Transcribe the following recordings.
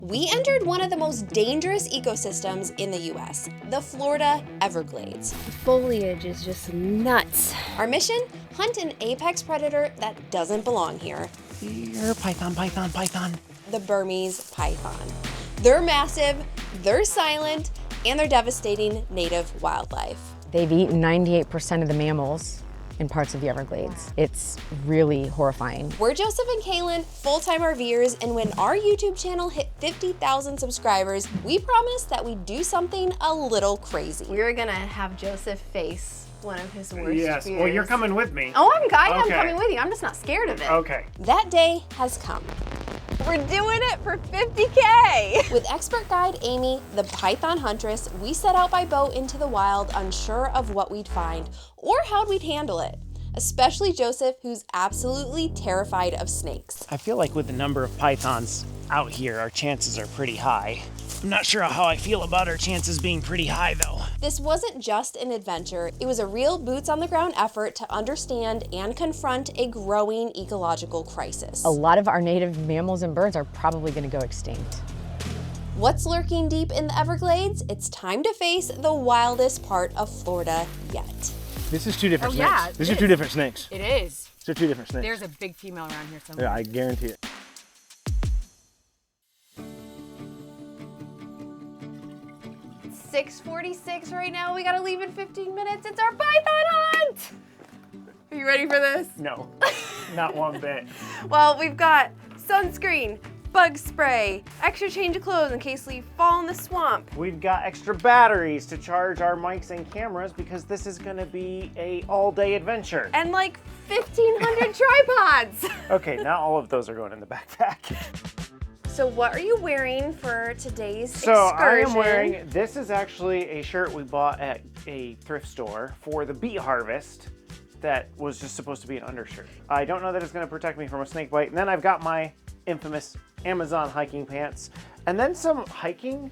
We entered one of the most dangerous ecosystems in the US, the Florida Everglades. The foliage is just nuts. Our mission? Hunt an apex predator that doesn't belong here. Here, python. The Burmese python. They're massive, they're silent, and they're devastating native wildlife. They've eaten 98% of the mammals in parts of the Everglades. It's really horrifying. We're Joseph and Kalyn, full-time RVers, and when our YouTube channel hit 50,000 subscribers, we promised that we'd do something a little crazy. We're gonna have Joseph face one of his worst Yes, fears. well, you're coming with me. Oh, I'm Okay. coming with you. I'm just not scared of it. Okay. That day has come. We're doing it for 50K. With expert guide Amy, the Python Huntress, we set out by boat into the wild, unsure of what we'd find or how we'd handle it. Especially Joseph, who's absolutely terrified of snakes. I feel like with the number of pythons out here, our chances are pretty high. I'm not sure how I feel about our chances being pretty high, though. This wasn't just an adventure, it was a real boots-on-the-ground effort to understand and confront a growing ecological crisis. A lot of our native mammals and birds are probably going to go extinct. What's lurking deep in the Everglades? It's time to face the wildest part of Florida yet. This is two different snakes. Yeah, These are two different snakes. It is. These are two different snakes. There's a big female around here somewhere. Yeah, I guarantee it. It's 6:46 right now. We gotta leave in 15 minutes. It's our python hunt. Are you ready for this? No, not one bit. Well, we've got sunscreen, bug spray, extra change of clothes in case we fall in the swamp. We've got extra batteries to charge our mics and cameras because this is gonna be a all-day adventure. And like 1,500 tripods. Okay, not all of those are going in the backpack. So what are you wearing for today's So excursion? I am wearing, this is actually a shirt we bought at a thrift store for the beet harvest that was just supposed to be an undershirt. I don't know that it's gonna protect me from a snake bite. And then I've got my infamous Amazon hiking pants, and then some hiking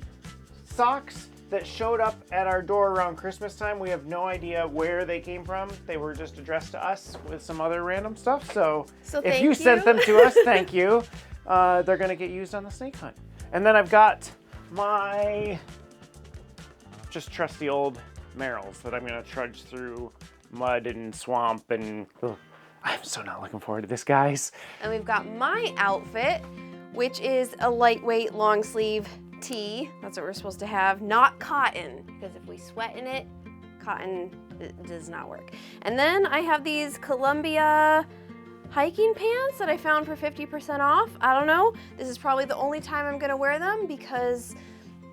socks that showed up at our door around Christmas time. We have no idea where they came from. They were just addressed to us with some other random stuff. So if thank you sent you. them to us, thank you. They're gonna get used on the snake hunt. And then I've got my just trusty old Merrills that I'm gonna trudge through mud and swamp and ugh. I'm so not looking forward to this, guys. And we've got my outfit, which is a lightweight long sleeve tee. That's what we're supposed to have, not cotton, because if we sweat in it, cotton does not work. And then I have these Columbia hiking pants that I found for 50% off. I don't know. This is probably the only time I'm gonna wear them because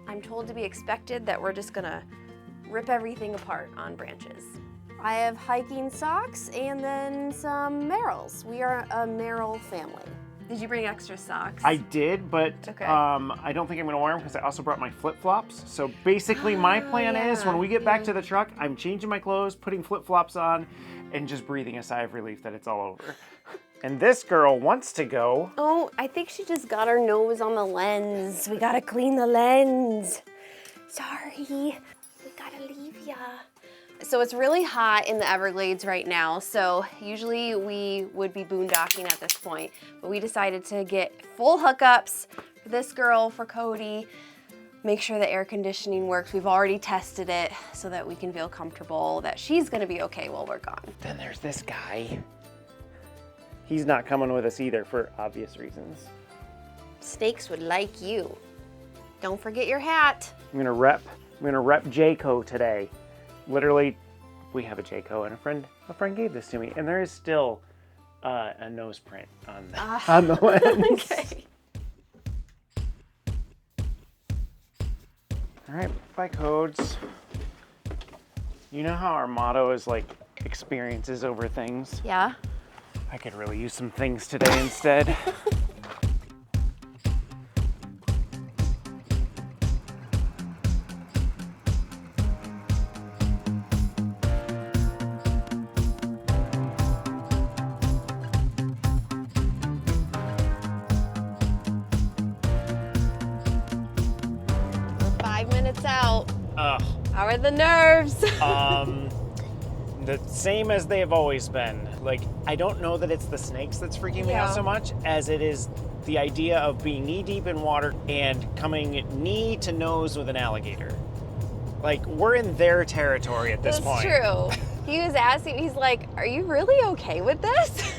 I'm told to be expected that we're just gonna rip everything apart on branches. I have hiking socks and then some Merrills. We are a Merrill family. Did you bring extra socks? I did, but Okay. I don't think I'm gonna wear them because I also brought my flip-flops. So basically my plan is when we get back to the truck, I'm changing my clothes, putting flip-flops on, and just breathing a sigh of relief that it's all over. And this girl wants to go. Oh, I think she just got her nose on the lens. We gotta clean the lens. Sorry, we gotta leave ya. So it's really hot in the Everglades right now, so usually we would be boondocking at this point, but we decided to get full hookups for this girl, for Cody, make sure the air conditioning works. We've already tested it so that we can feel comfortable that she's gonna be okay while we're gone. Then there's this guy. He's not coming with us either for obvious reasons. Snakes would like you. Don't forget your hat. I'm gonna rep Jayco today. Literally, we have a Jayco, and a friend gave this to me, and there is still a nose print on the lens. Okay. All right, bye codes. You know how our motto is like experiences over things? Yeah. I could really use some things today instead. We're 5 minutes out. Ugh. How are the nerves? The same as they have always been. Like, I don't know that it's the snakes that's freaking me out so much as it is the idea of being knee deep in water and coming knee to nose with an alligator. Like, we're in their territory at this point. That's true. He was asking, he's like, are you really okay with this?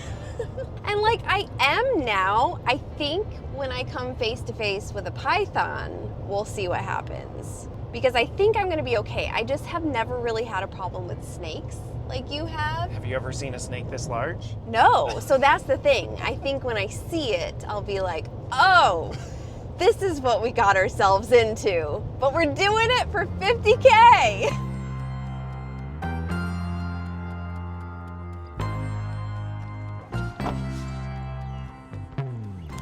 And like, I am now. I think when I come face to face with a python, we'll see what happens. Because I think I'm gonna be okay. I just have never really had a problem with snakes like you have. Have you ever seen a snake this large? No, so that's the thing. I think when I see it, I'll be like, oh, this is what we got ourselves into. But we're doing it for 50K.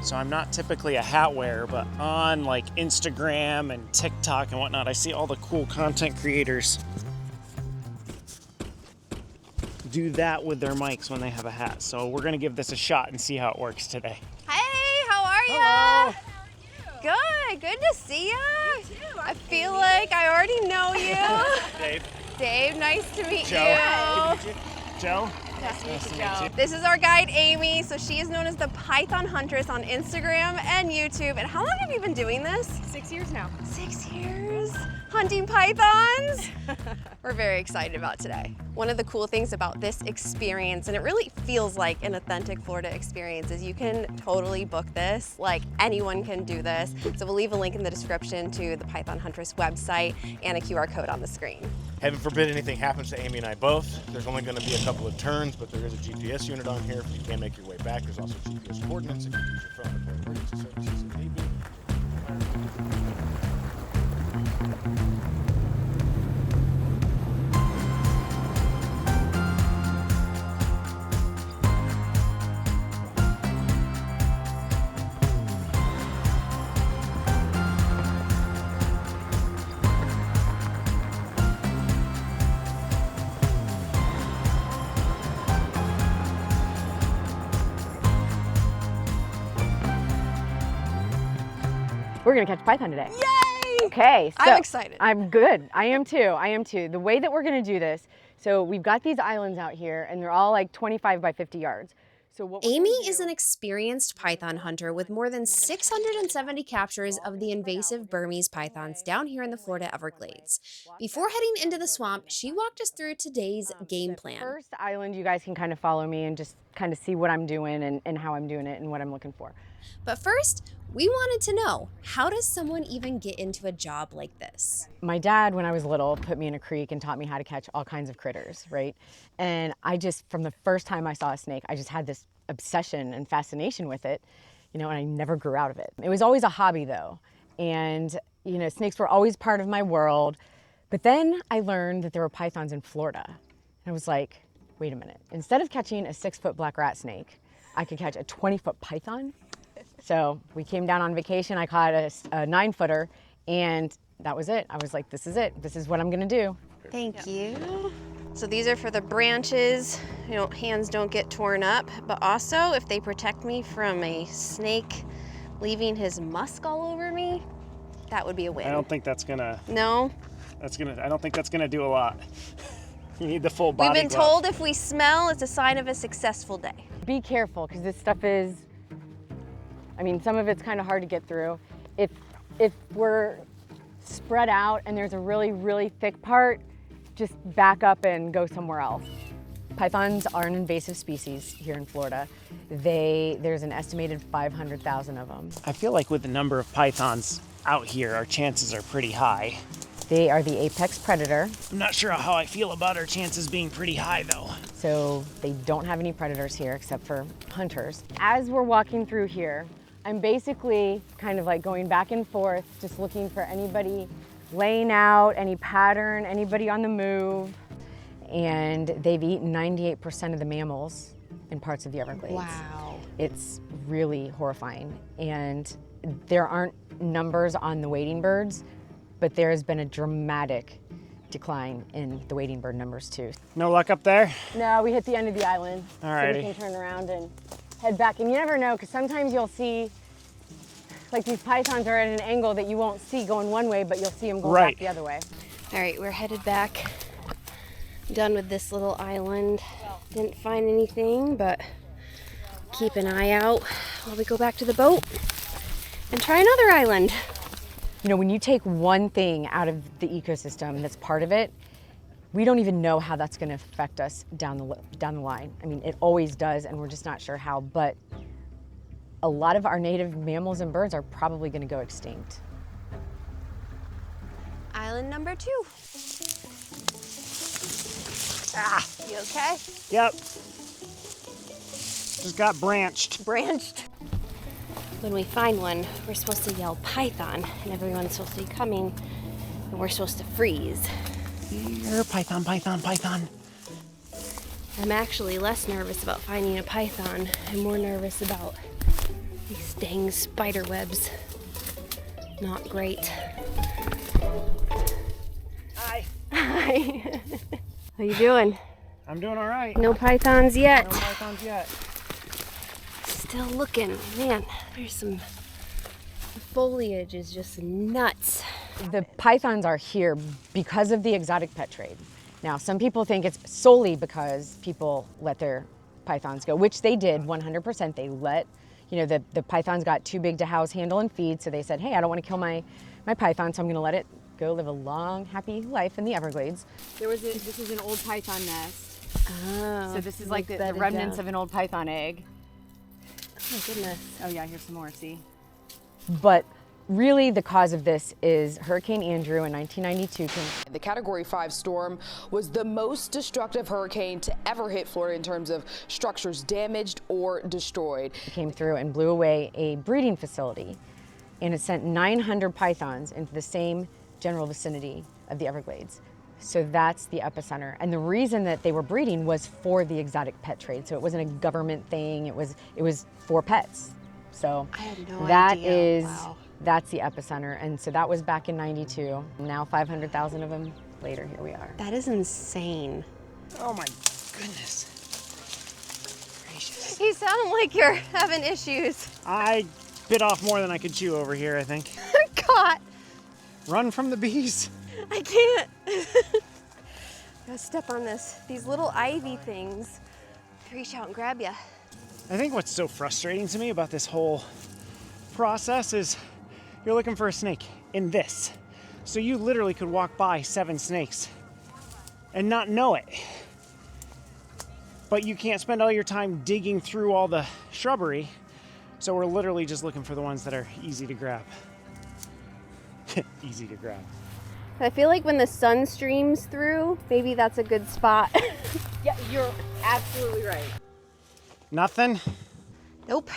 So I'm not typically a hat wearer, but on like Instagram and TikTok and whatnot, I see all the cool content creators do that with their mics when they have a hat. So we're gonna give this a shot and see how it works today. Hey, how are you? Hello. Good, good to see you. You too. I feel like I already know you. Dave. Dave, nice to meet Joe. you. Good to meet you. Joe. Nice to meet you. This is our guide, Amy. So she is known as the Python Huntress on Instagram and YouTube. And how long have you been doing this? 6 years now. 6 years? Hunting pythons? We're very excited about today. One of the cool things about this experience, and it really feels like an authentic Florida experience, is you can totally book this. Like, anyone can do this. So we'll leave a link in the description to the Python Huntress website and a QR code on the screen. Heaven forbid anything happens to Amy and I both. There's only going to be a couple of turns, but there is a GPS unit on here. If you can't make your way back, there's also GPS coordinates if you use your phone to call emergency services if need be. We're gonna catch a python today. Yay! Okay, so I'm excited. I'm good. I am too. The way that we're gonna do this, so we've got these islands out here and they're all like 25 by 50 yards. So what Amy is an experienced python hunter with more than 670 captures of the invasive Burmese pythons down here in the Florida Everglades. Before heading into the swamp, she walked us through today's game plan. First island, you guys can kind of follow me and just kind of see what I'm doing and how I'm doing it and what I'm looking for. But first, we wanted to know, how does someone even get into a job like this? My dad, when I was little, put me in a creek and taught me how to catch all kinds of critters, right? And I just, from the first time I saw a snake, I just had this obsession and fascination with it, you know, and I never grew out of it. It was always a hobby though. And, you know, snakes were always part of my world. But then I learned that there were pythons in Florida. And I was like, wait a minute, instead of catching a 6-foot black rat snake, I could catch a 20-foot python. So we came down on vacation, I caught a 9-footer, and that was it. I was like, this is it. This is what I'm gonna do. Thank you. So these are for the branches, you know, hands don't get torn up, but also if they protect me from a snake leaving his musk all over me, that would be a win. I don't think that's gonna. No? I don't think that's gonna do a lot. You need the full body. We've been glove. told if we smell, it's a sign of a successful day. Be careful, because this stuff is, I mean, some of it's kind of hard to get through. If we're spread out and there's a really, really thick part, just back up and go somewhere else. Pythons are an invasive species here in Florida. There's an estimated 500,000 of them. I feel like with the number of pythons out here, our chances are pretty high. They are the apex predator, I'm not sure how I feel about our chances being pretty high though. so they don't have any predators here except for hunters. As we're walking through here, I'm basically kind of like going back and forth, just looking for anybody laying out, any pattern, anybody on the move. And they've eaten 98% of the mammals in parts of the Everglades. Wow. It's really horrifying. And there aren't numbers on the wading birds, but there has been a dramatic decline in the wading bird numbers too. No luck up there? No, we hit the end of the island. So Alrighty. we can turn around and head back. And you never know, because sometimes you'll see, like these pythons are at an angle that you won't see going one way, but you'll see them going back the other way. All right, we're headed back. Done with this little island. Didn't find anything, but keep an eye out while we go back to the boat and try another island. You know, when you take one thing out of the ecosystem that's part of it, we don't even know how that's going to affect us down the line. I mean, it always does, and we're just not sure how, but a lot of our native mammals and birds are probably going to go extinct. Island number 2. Ah, You okay? yep. Just got branched. Branched. When we find one, we're supposed to yell Python, and everyone's supposed to be coming, and we're supposed to freeze. Here, Python, Python, Python. I'm actually less nervous about finding a python. I'm more nervous about these dang spider webs. Not great. Hi. Hi. How you doing? I'm doing all right. No pythons yet. No pythons yet. Still looking. Man, there's some... The foliage is just nuts. The pythons are here because of the exotic pet trade. Now, some people think it's solely because people let their pythons go, which they did 100%. They let, you know, the pythons got too big to house, handle, and feed, so they said, hey, I don't want to kill my python, so I'm going to let it go live a long, happy life in the Everglades. This is an old python nest. Oh. So this is like the bedded remnants down. of an old python egg. Oh my goodness. Oh yeah, here's some more, see? But really the cause of this is Hurricane Andrew in 1992. The Category 5 storm was the most destructive hurricane to ever hit Florida in terms of structures damaged or destroyed. It came through and blew away a breeding facility, and it sent 900 pythons into the same general vicinity of the Everglades. So that's the epicenter. And the reason that they were breeding was for the exotic pet trade. So it wasn't a government thing, it was for pets. So I had no that idea. is, Wow. that's the epicenter. And so that was back in 92. Now 500,000 of them later, here we are. That is insane. Oh my goodness. Gracious. You sound like you're having issues. I bit off more than I could chew over here, I think. God, Run from the bees. I can't. Gotta step on these little ivy things. Reach out and grab ya. I think what's so frustrating to me about this whole process is you're looking for a snake in this. So you literally could walk by 7 snakes and not know it. But you can't spend all your time digging through all the shrubbery. So we're literally just looking for the ones that are easy to grab. Easy to grab. I feel like when the sun streams through, maybe that's a good spot. Yeah, you're absolutely right. Nothing? Nope.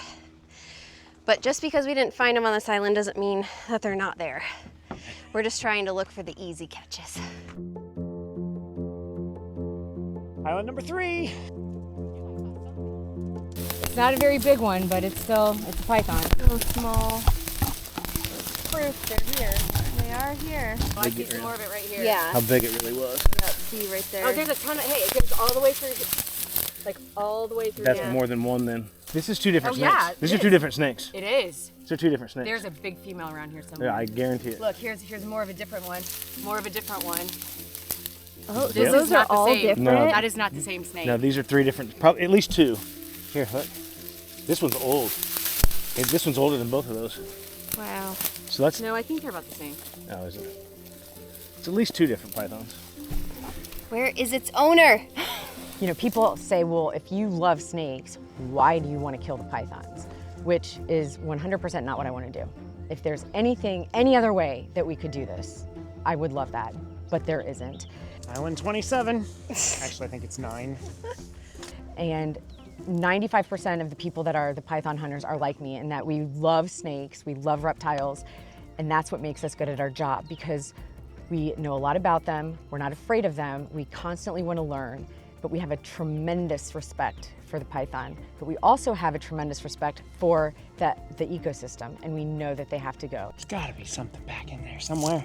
But just because we didn't find them on this island doesn't mean that they're not there. We're just trying to look for the easy catches. Island number 3. It's not a very big one, but it's a python. Oh, small. Proof, they're here. They are here. Oh, I see some more of it right here. Yeah. How big it really was. Yep, see right there. Oh, there's a ton of, hey, it goes all the way through, like all the way through. That's here. more than one then. This is 2 different Oh, snakes. yeah, These it are 2 is. different snakes. It is. These are 2 different snakes. There's a big female around here somewhere. Yeah, I guarantee it. Look, here's more of a different one. More of a different one. Oh, Yeah. those are not the all same. different. No. That is not the same snake. No, these are 3 different, probably at least 2. Here, look. This one's old. This one's older than both of those. Wow. So that's, No, I think they're about the same. oh, is it? It's at least 2 different pythons. Where is its owner? You know, people say, well, if you love snakes, why do you want to kill the pythons? Which is 100% not what I want to do. If there's any other way that we could do this, I would love that, but there isn't. Island 27. Actually, I think it's 9. And 95% of the people that are the python hunters are like me in that we love snakes, we love reptiles, and that's what makes us good at our job because we know a lot about them, we're not afraid of them, we constantly want to learn, but we have a tremendous respect for the python. But we also have a tremendous respect for the ecosystem, and we know that they have to go. There's gotta be something back in there somewhere.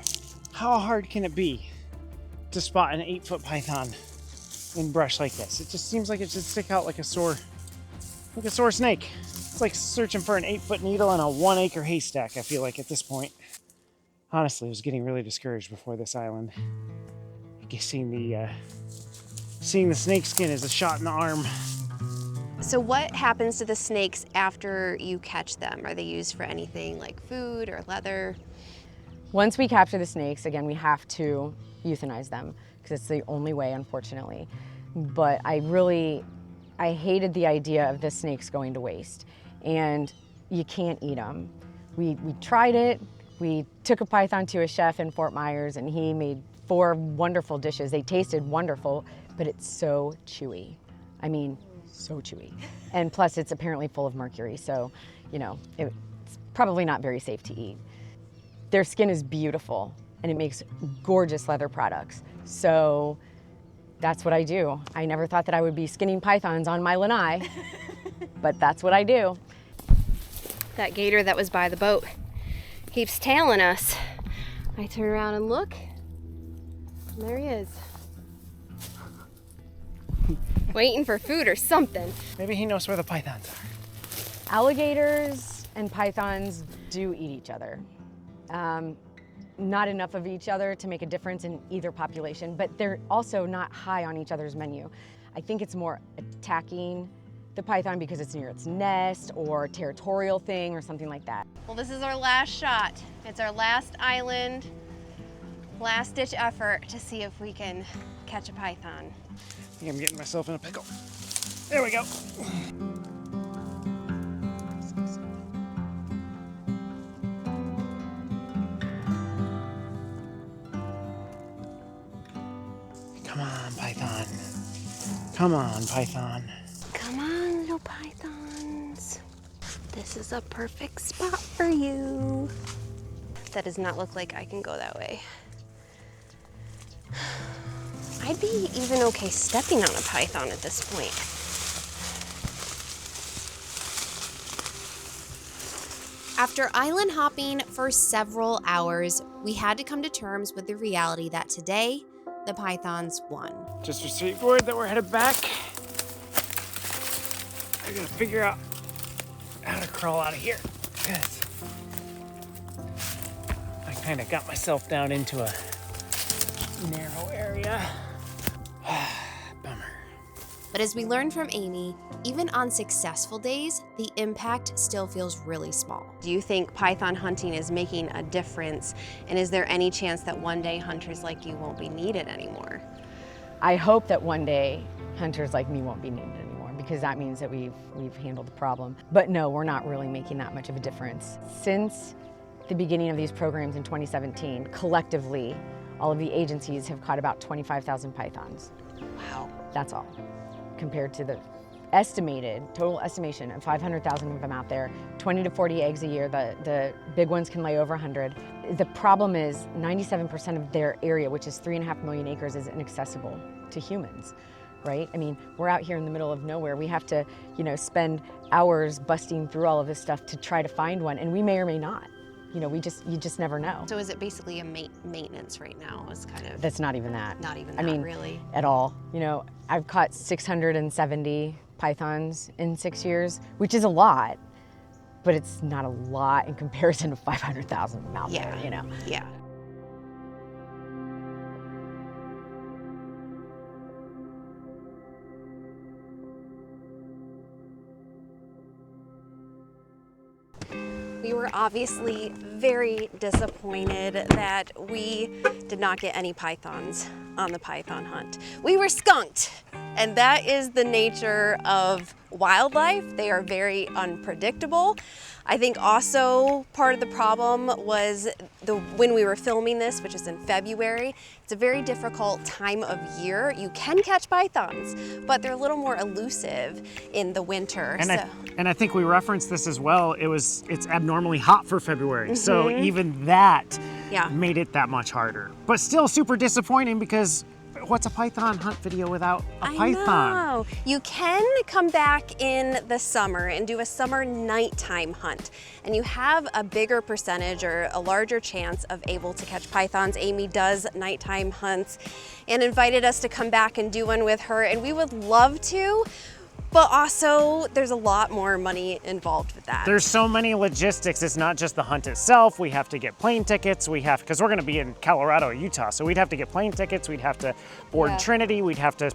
How hard can it be to spot an 8-foot python in brush like this? It just seems like it should stick out like a sore snake. It's like searching for an 8-foot needle in a 1-acre haystack, I feel like at this point. Honestly, I was getting really discouraged before this island. I guess seeing the snake skin is a shot in the arm. So what happens to the snakes after you catch them? Are they used for anything like food or leather? Once we capture the snakes, again, we have to euthanize them because it's the only way, unfortunately. But I hated the idea of the snakes going to waste, and you can't eat them. We tried it. We took a python to a chef in Fort Myers, and he made 4 wonderful dishes. They tasted wonderful, but it's so chewy. I mean, so chewy. And plus it's apparently full of mercury, so, you know, it's probably not very safe to eat. Their skin is beautiful and it makes gorgeous leather products. So that's what I do. I never thought that I would be skinning pythons on my lanai, but that's what I do. That gator that was by the boat keeps tailing us. I turn around and look, and there he is. Waiting for food or something. Maybe he knows where the pythons are. Alligators and pythons do eat each other. Not enough of each other to make a difference in either population, but they're also not high on each other's menu. I think it's more attacking the python because it's near its nest or a territorial thing or something like that. Well, this is our last shot. It's our last island, last ditch effort to see if we can catch a python. I think I'm getting myself in a pickle. There we go. Come on, python. Come on, python. Come on, little pythons. This is a perfect spot for you. That does not look like I can go that way. I'd be even okay stepping on a python at this point. After island hopping for several hours, we had to come to terms with the reality that today, the pythons won. Just received word that we're headed back. I gotta figure out how to crawl out of here. Yes. I kind of got myself down into a narrow area. Bummer. But as we learned from Amy, even on successful days, the impact still feels really small. Do you think python hunting is making a difference? And is there any chance that one day hunters like you won't be needed anymore? I hope that one day hunters like me won't be needed anymore because that means that we've handled the problem. But no, we're not really making that much of a difference. Since the beginning of these programs in 2017, collectively, all of the agencies have caught about 25,000 pythons. Wow. That's all, compared to the total estimation of 500,000 of them out there, 20 to 40 eggs a year. The big ones can lay over 100. The problem is 97% of their area, which is 3.5 million acres, is inaccessible to humans, right? I mean, we're out here in the middle of nowhere. We have to, spend hours busting through all of this stuff to try to find one, and we may or may not. You just never know. So is it basically a maintenance right now? Is kind of. That's not even that. Not even I that, mean, really. At all. I've caught 670 pythons in 6 years, which is a lot, but it's not a lot in comparison to 500,000 of them out there, Yeah. We were obviously very disappointed that we did not get any pythons on the python hunt. We were skunked, and that is the nature of wildlife. They are very unpredictable. I think also part of the problem was when we were filming this, which is in February, it's a very difficult time of year. You can catch pythons, but they're a little more elusive in the winter. And I think we referenced this as well. It's abnormally hot for February, so even that made it that much harder. But still super disappointing because what's a python hunt video without a python? I know. You can come back in the summer and do a summer nighttime hunt, and you have a bigger percentage or a larger chance of able to catch pythons. Amy does nighttime hunts and invited us to come back and do one with her, and we would love to. But also, there's a lot more money involved with that. There's so many logistics. It's not just the hunt itself. We have to get plane tickets. Because we're gonna be in Colorado or Utah, so we'd have to get plane tickets. We'd have to board Trinity. We'd have to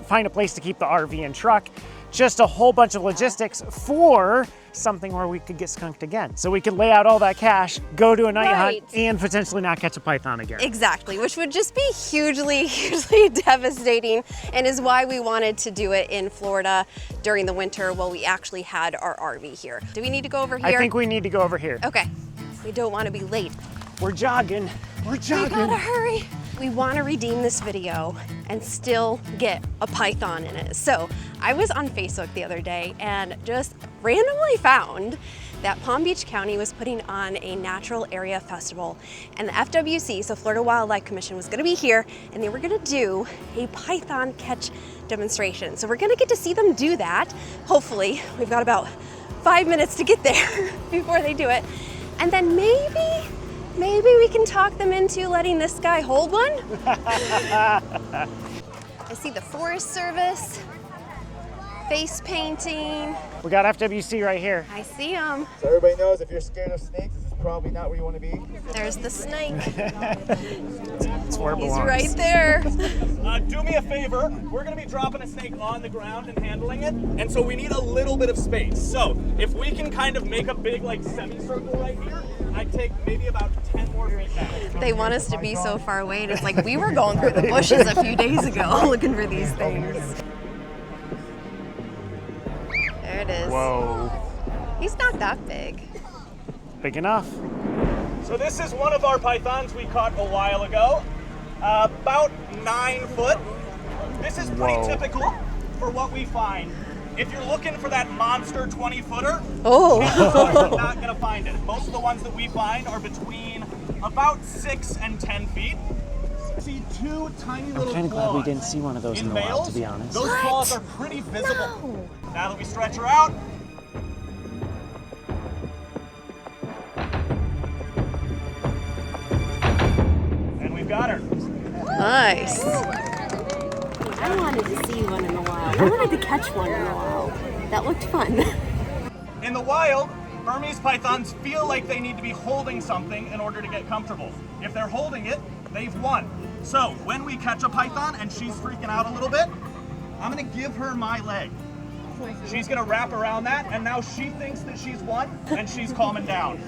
find a place to keep the RV and truck. just a whole bunch of logistics for something where we could get skunked again. So we could lay out all that cash, go to a night hunt, and potentially not catch a python again. Exactly, which would just be hugely, hugely devastating, and is why we wanted to do it in Florida during the winter while we actually had our RV here. Do we need to go over here? I think we need to go over here. Okay, we don't want to be late. We're jogging. We're jogging. We gotta hurry. We want to redeem this video and still get a python in it. So I was on Facebook the other day and just randomly found that Palm Beach County was putting on a natural area festival, and the FWC, so Florida Wildlife Commission, was gonna be here and they were gonna do a python catch demonstration. So we're gonna get to see them do that. Hopefully, we've got about 5 minutes to get there before they do it. And then maybe we can talk them into letting this guy hold one. I see the Forest Service, face painting. We got FWC right here. I see him. So everybody knows if you're scared of snakes, this is probably not where you want to be. There's the snake. That's where it He's belongs. right there. Do me a favor, we're gonna be dropping a snake on the ground and handling it, and so we need a little bit of space. So if we can kind of make a big like semicircle right here, I'd take maybe about 10 more feet back. They want us to be so far away, and it's like we were going through the bushes a few days ago looking for these things. There it is. Whoa. He's not that big. Big enough. So this is one of our pythons we caught a while ago, about 9 foot. This is pretty typical for what we find. If you're looking for that monster 20-footer, you're not gonna find it. Most of the ones that we find are between about 6 and 10 feet. See 2 tiny little I'm kind of glad we claws. didn't see one of those in the wild, males, to be honest. those claws are pretty visible. Now that we stretch her out, and we've got her. Nice. I wanted to see one in the wild. I wanted to catch one in the wild. That looked fun. In the wild, Burmese pythons feel like they need to be holding something in order to get comfortable. If they're holding it, they've won. So when we catch a python and she's freaking out a little bit, I'm gonna give her my leg. She's gonna wrap around that, and now she thinks that she's won, and she's calming down.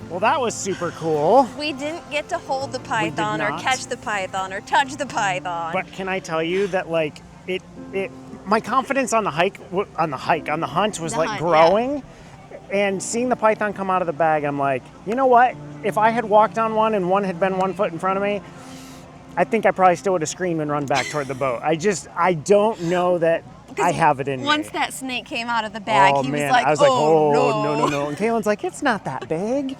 Well, that was super cool. We didn't get to hold the python or not. catch the python or touch the python. But can I tell you that like my confidence on the hunt was The like hunt, growing, and seeing the python come out of the bag, I'm like, you know what? If I had walked on one and one had been 1 foot in front of me, I think I probably still would have screamed and run back toward the boat. I don't know that I have it in me. Once that snake came out of the bag, Oh he man, was like, I was like, oh no. And Kalyn's like, it's not that big.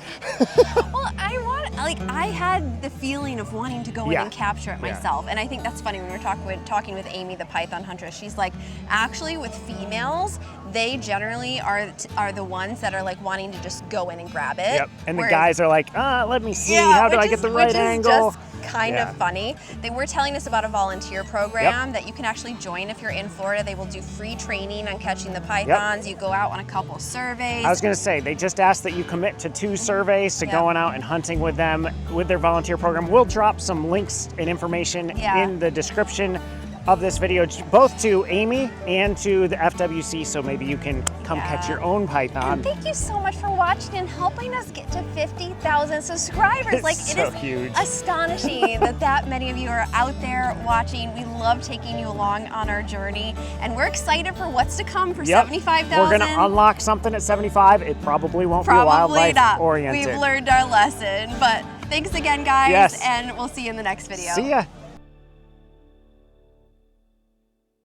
Well, I had the feeling of wanting to go in Yeah. and capture it myself. And I think that's funny when we were talking with Amy, the python huntress. She's like, actually with females, they generally are the ones that are like wanting to just go in and grab it. Yep. And Whereas- the guys are like, let me see, how do I get the right angle? Just kind of funny. They were telling us about a volunteer program that you can actually join if you're in Florida. They will do free training on catching the pythons. You go out on a couple surveys. I was going to say, they just asked that you commit to 2 surveys to going out and hunting with them with their volunteer program. We'll drop some links and information in the description of this video, both to Amy and to the FWC, so maybe you can come catch your own python. And thank you so much for watching and helping us get to 50,000 subscribers. It's so huge. Astonishing that many of you are out there watching. We love taking you along on our journey, and we're excited for what's to come for 75,000. We're going to unlock something at 75. It probably won't be wildlife not. oriented. We've learned our lesson, but thanks again, guys, and we'll see you in the next video. See ya.